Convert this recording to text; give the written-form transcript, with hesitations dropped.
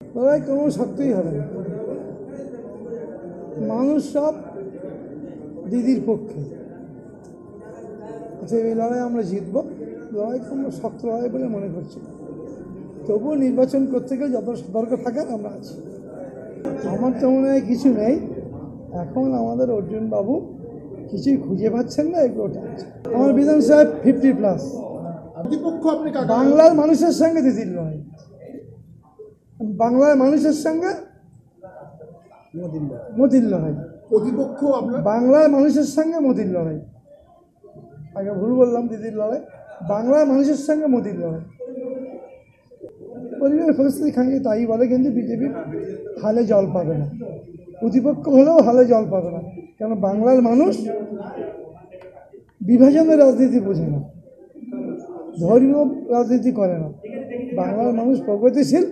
লড়াই কোনো শক্তই হবে না। মানুষ সব দিদির পক্ষে। আচ্ছা, এই লড়াই আমরা জিতবো, লড়াই কোনো শক্ত লড়াই বলে মনে করছি। তবুও নির্বাচন করতে গেলে যত সতর্ক থাকার আমরা আছি। আমার তো মনে হয় কিছু নেই এখন। আমাদের অর্জুনবাবু কিছুই খুঁজে পাচ্ছেন না, এগুলো টানছে। আমার বিধানসভায় 50+। বাংলার মানুষের সঙ্গে দিদির লড়াই, বাংলার মানুষের সঙ্গে মোদির লড়াই। প্রতিপক্ষ আপনার বাংলার মানুষের সঙ্গে মোদির লড়াই। আগে ভুল বললাম, দিদির লড়াই। বাংলার মানুষের সঙ্গে মোদির লড়াই। পরিবারের পরিস্থিতি খানিক তাই বলে, কিন্তু বিজেপি হালে জল পাবে না। প্রতিপক্ষ হলেও হালে জল পাবে না, কেন বাংলার মানুষ বিভাজনের রাজনীতি বোঝে না, ধর্মীয় রাজনীতি করে না। বাংলার মানুষ প্রগতিশীল,